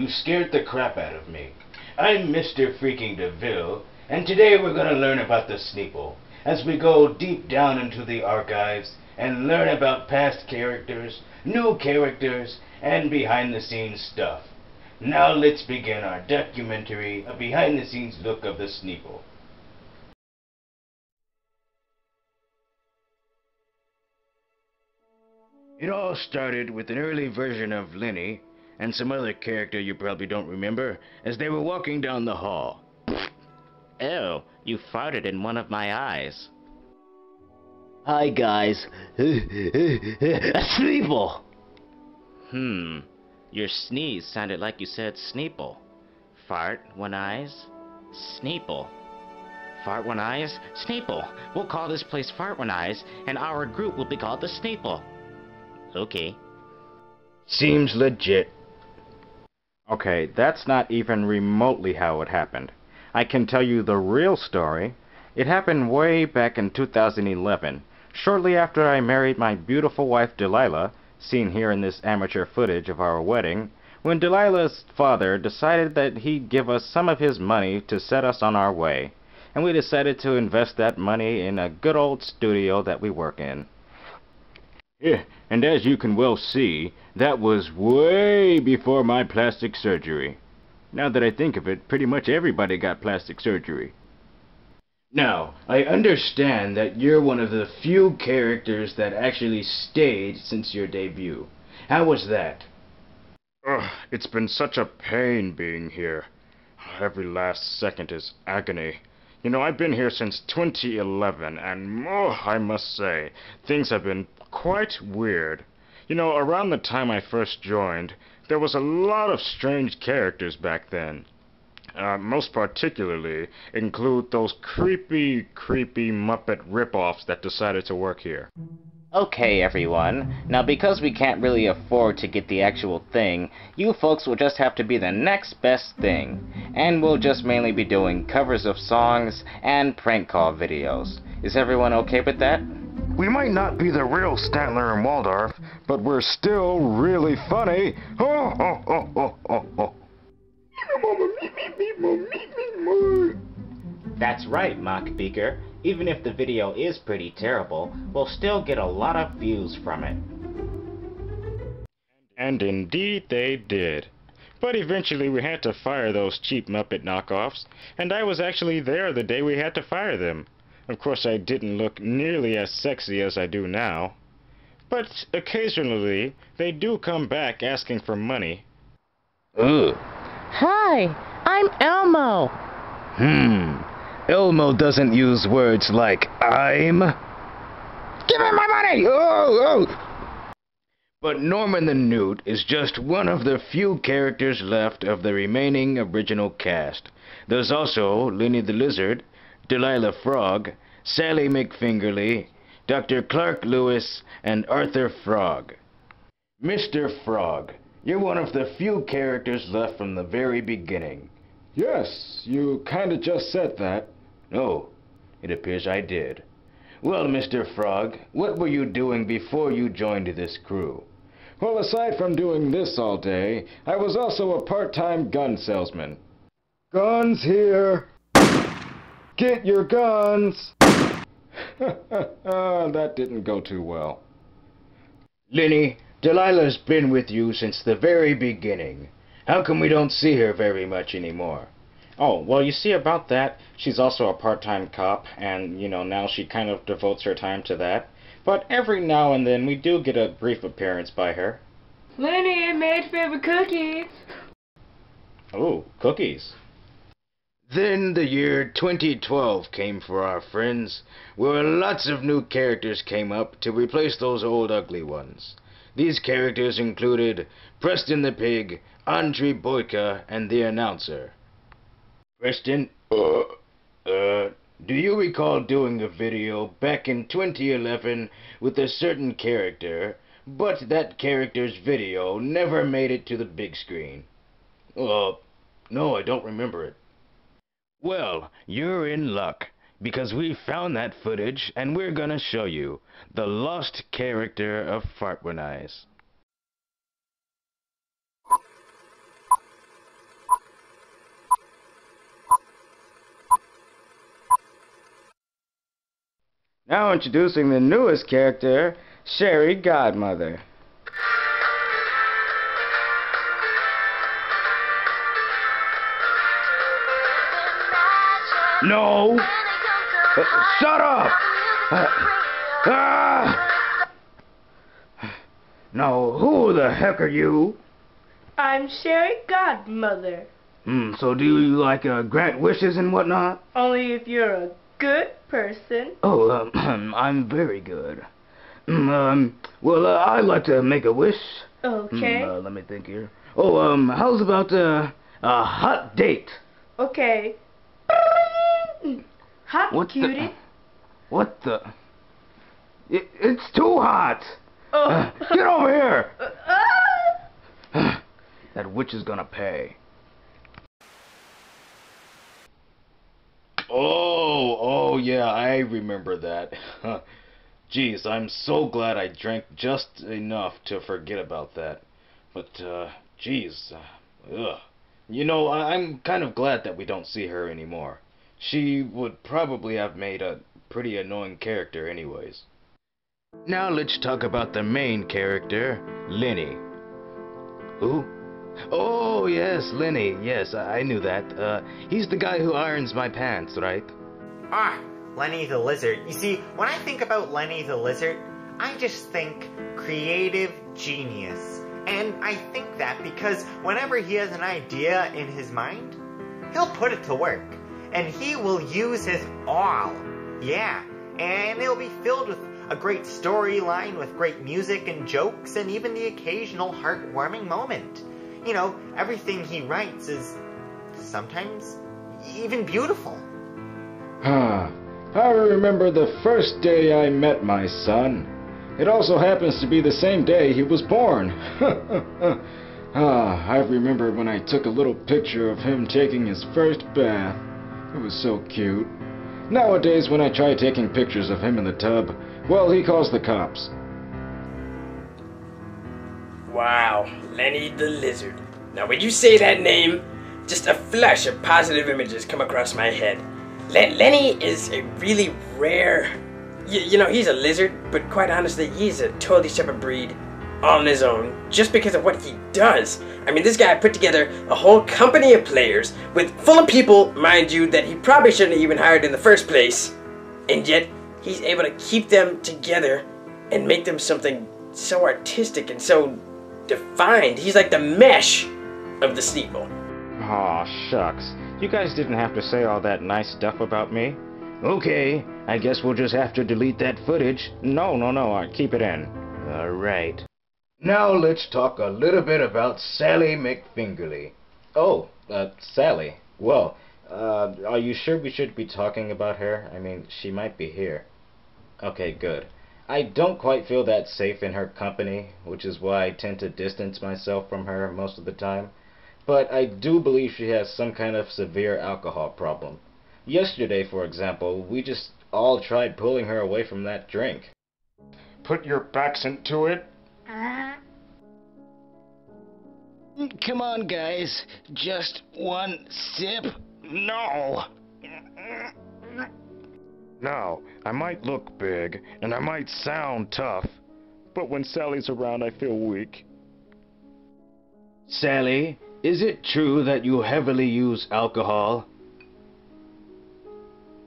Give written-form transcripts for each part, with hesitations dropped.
scared the crap out of me. I'm Mr. Freaking DeVille, and today we're gonna learn about the Sneople, as we go deep down into the archives and learn about past characters, new characters, and behind-the-scenes stuff. Now let's begin our documentary, a behind-the-scenes look of the Sneople. It all started with an early version of Lenny and some other character you probably don't remember as they were walking down the hall. Ew, you farted in one of my eyes. Hi guys. A Sneople! Your sneeze sounded like you said Sneople. Fart, one eyes, Sneople. Fart, one eyes, Sneople. We'll call this place Fart, one eyes, and our group will be called the Sneople. Okay. Seems legit. Okay, that's not even remotely how it happened. I can tell you the real story. It happened way back in 2011, shortly after I married my beautiful wife Delilla, seen here in this amateur footage of our wedding, when Delilah's father decided that he'd give us some of his money to set us on our way, and we decided to invest that money in a good old studio that we work in. Yeah, and as you can well see, that was way before my plastic surgery. Now that I think of it, pretty much everybody got plastic surgery. Now, I understand that you're one of the few characters that actually stayed since your debut. How was that? Ugh, it's been such a pain being here. Every last second is agony. You know, I've been here since 2011, and I must say, things have been quite weird. You know, around the time I first joined, there was a lot of strange characters back then. Most particularly include those creepy Muppet rip-offs that decided to work here. Okay, everyone. Now, because we can't really afford to get the actual thing, you folks will just have to be the next best thing. And we'll just mainly be doing covers of songs and prank call videos. Is everyone okay with that? We might not be the real Statler and Waldorf, but we're still really funny. Ho, ho, ho, ho, ho, ho. That's right, Beaker. Even if the video is pretty terrible, we'll still get a lot of views from it. And indeed they did. But eventually we had to fire those cheap Muppet knockoffs, and I was actually there the day we had to fire them. Of course, I didn't look nearly as sexy as I do now. But occasionally, they do come back asking for money. Ugh. Hi, I'm Elmo. Elmo doesn't use words like I'm. Give me my money! Oh! But Norman the Newt is just one of the few characters left of the remaining original cast. There's also Lenny the Lizard, Delilla Frog, Sally Mcfingerly, Dr. Clark Lewis, and Arthur Frog. Mr. Frog, you're one of the few characters left from the very beginning. Yes, you kinda just said that. Oh, it appears I did. Well, Mr. Frog, what were you doing before you joined this crew? Well, aside from doing this all day, I was also a part-time gun salesman. Guns here! Get your guns! That didn't go too well. Lenny, Delilah's been with you since the very beginning. How come we don't see her very much anymore? Oh, well, you see about that, she's also a part-time cop, and, you know, now she kind of devotes her time to that. But every now and then we do get a brief appearance by her. Lenny, I made favorite cookies. Oh, cookies. Then the year 2012 came for our friends, where lots of new characters came up to replace those old ugly ones. These characters included Preston the Pig, Andrei, Boyka, and the announcer. Preston, do you recall doing a video back in 2011 with a certain character, but that character's video never made it to the big screen? No, I don't remember it. Well, you're in luck, because we found that footage and we're gonna show you the lost character of Fart One Eyes. Now introducing the newest character, Sherrie Godmother. No! Shut up! Now, who the heck are you? I'm Sherrie Godmother. So do you like grant wishes and whatnot? Only if you're a good person. Oh, I'm very good. Well, I'd like to make a wish. Okay. Let me think here. Oh, how's about a hot date? Okay. Hot What cutie. What the? It's too hot. Oh. Get over here. That witch is gonna pay. Oh yeah, I remember that. Jeez, I'm so glad I drank just enough to forget about that. But, jeez, ugh. You know, I'm kind of glad that we don't see her anymore. She would probably have made a pretty annoying character anyways. Now let's talk about the main character, Lenny. Who? Oh, yes, Lenny. Yes, I knew that. He's the guy who irons my pants, right? Ah, Lenny the Lizard. You see, when I think about Lenny the Lizard, I just think creative genius. And I think that because whenever he has an idea in his mind, he'll put it to work. And he will use his all. Yeah, and it'll be filled with a great storyline with great music and jokes and even the occasional heartwarming moment. You know, everything he writes is sometimes even beautiful. I remember the first day I met my son. It also happens to be the same day he was born. I remember when I took a little picture of him taking his first bath. It was so cute. Nowadays, when I try taking pictures of him in the tub, well, he calls the cops. Wow, Lenny the Lizard. Now when you say that name, just a flash of positive images come across my head. Lenny is a really rare... You know, he's a lizard, but quite honestly, he's a totally separate breed on his own, just because of what he does. I mean, this guy put together a whole company of players, full of people, mind you, that he probably shouldn't have even hired in the first place. And yet, he's able to keep them together and make them something so artistic and so defined. He's like the mesh of the Sneople. Aw, shucks. You guys didn't have to say all that nice stuff about me. Okay, I guess we'll just have to delete that footage. No, keep it in. Alright. Now let's talk a little bit about Sally Mcfingerly. Oh, Sally. Well, are you sure we should be talking about her? I mean, she might be here. Okay, good. I don't quite feel that safe in her company, which is why I tend to distance myself from her most of the time. But I do believe she has some kind of severe alcohol problem. Yesterday, for example, we just all tried pulling her away from that drink. Put your backs into it. Come on, guys. Just one sip. No! Now, I might look big, and I might sound tough, but when Sally's around, I feel weak. Sally, is it true that you heavily use alcohol?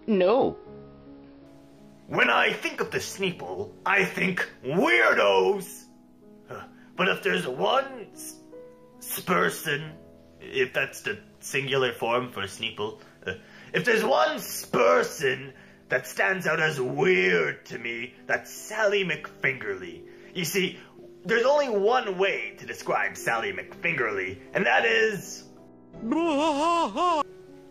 No. When I think of the Sneople, I think weirdos! But if there's one person, if that's the singular form for Sneople, if there's one person that stands out as weird to me, that's Sally Mcfingerly. You see, there's only one way to describe Sally Mcfingerly, and that is...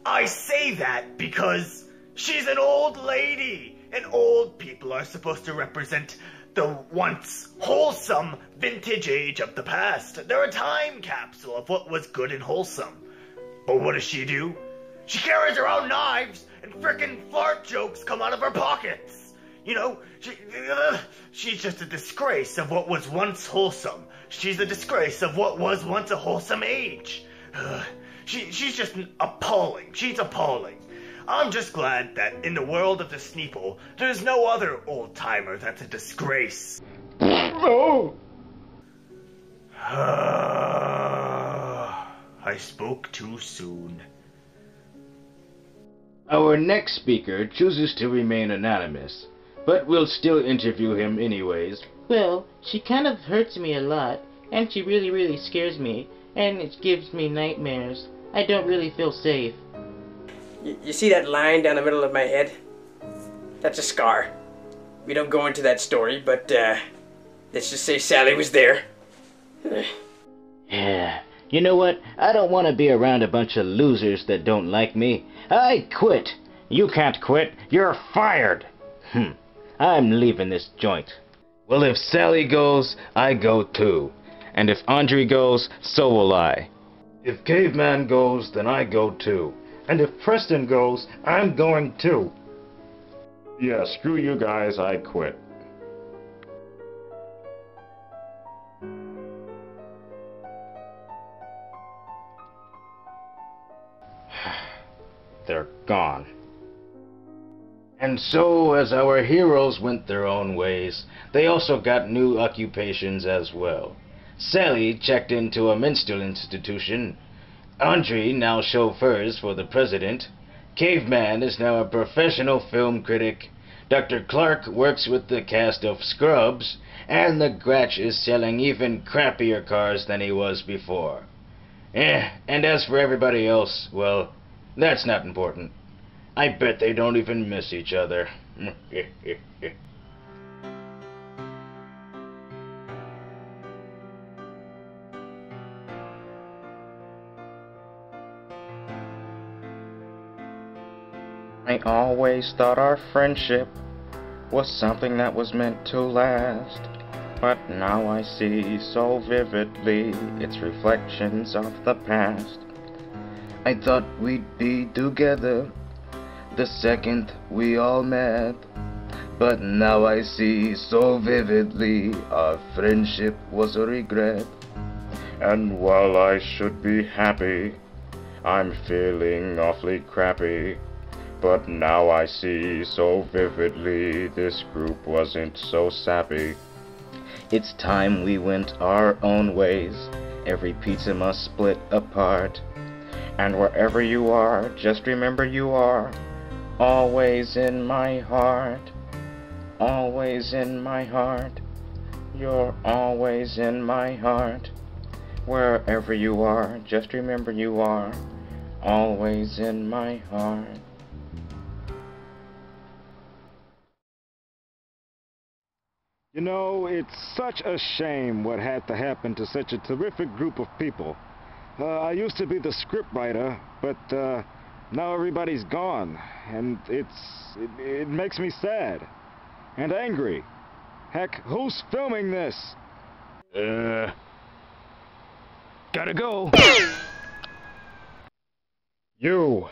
I say that because she's an old lady, and old people are supposed to represent the once wholesome vintage age of the past. They're a time capsule of what was good and wholesome. But what does she do? She carries around knives, and frickin' fart jokes come out of her pockets. You know, she's just a disgrace of what was once wholesome. She's a disgrace of what was once a wholesome age. She's just appalling. She's appalling. I'm just glad that in the world of the Sneople, there's no other old-timer that's a disgrace. Oh! I spoke too soon. Our next speaker chooses to remain anonymous, but we'll still interview him anyways. Well, she kind of hurts me a lot, and she really scares me, and it gives me nightmares. I don't really feel safe. You see that line down the middle of my head? That's a scar. We don't go into that story, but let's just say Sally was there. Yeah. You know what? I don't want to be around a bunch of losers that don't like me. I quit. You can't quit. You're fired. I'm leaving this joint. Well, if Sally goes, I go too. And if Andrei goes, so will I. If Caveman goes, then I go too. And if Preston goes, I'm going too. Yeah, screw you guys, I quit. They're gone. And so, as our heroes went their own ways, they also got new occupations as well. Sally checked into a menstrual institution. Andrei now chauffeurs for the president. Caveman is now a professional film critic. Dr. Clark works with the cast of Scrubs. And the Gratch is selling even crappier cars than he was before. And as for everybody else, well, that's not important. I bet they don't even miss each other. I always thought our friendship was something that was meant to last. But now I see so vividly its reflections of the past. I thought we'd be together the second we all met. But now I see so vividly our friendship was a regret. And while I should be happy, I'm feeling awfully crappy. But now I see so vividly this group wasn't so sappy. It's time we went our own ways. Every pizza must split apart. And wherever you are, just remember you are always in my heart. Always in my heart. You're always in my heart. Wherever you are, just remember you are always in my heart. You know, it's such a shame what had to happen to such a terrific group of people. I used to be the scriptwriter, but now everybody's gone, and it makes me sad and angry. Heck, who's filming this? Gotta go. You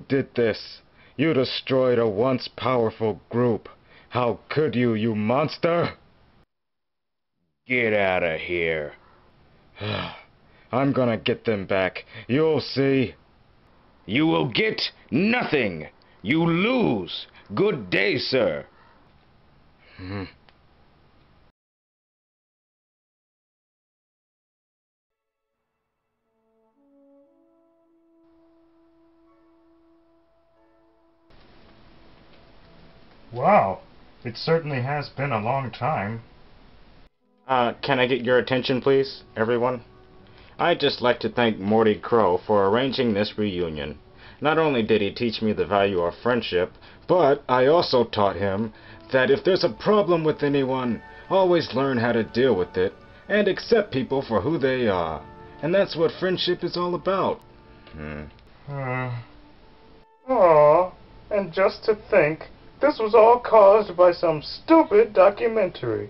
did this. You destroyed a once powerful group. How could you, you monster? Get out of here. I'm gonna get them back. You'll see. You will get nothing. You lose. Good day, sir. Wow. It certainly has been a long time. Can I get your attention, please, everyone? I'd just like to thank Morty Crow for arranging this reunion. Not only did he teach me the value of friendship, but I also taught him that if there's a problem with anyone, always learn how to deal with it and accept people for who they are. And that's what friendship is all about. Aw, and just to think, this was all caused by some stupid documentary.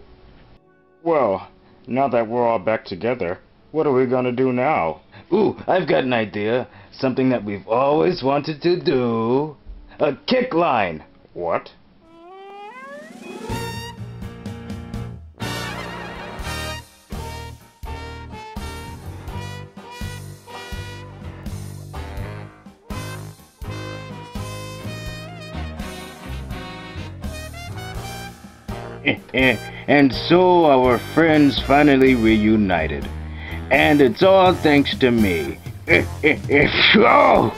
Well, now that we're all back together, what are we gonna do now? Ooh, I've got an idea. Something that we've always wanted to do. A kick line. What? And so our friends finally reunited. And it's all thanks to me. Oh!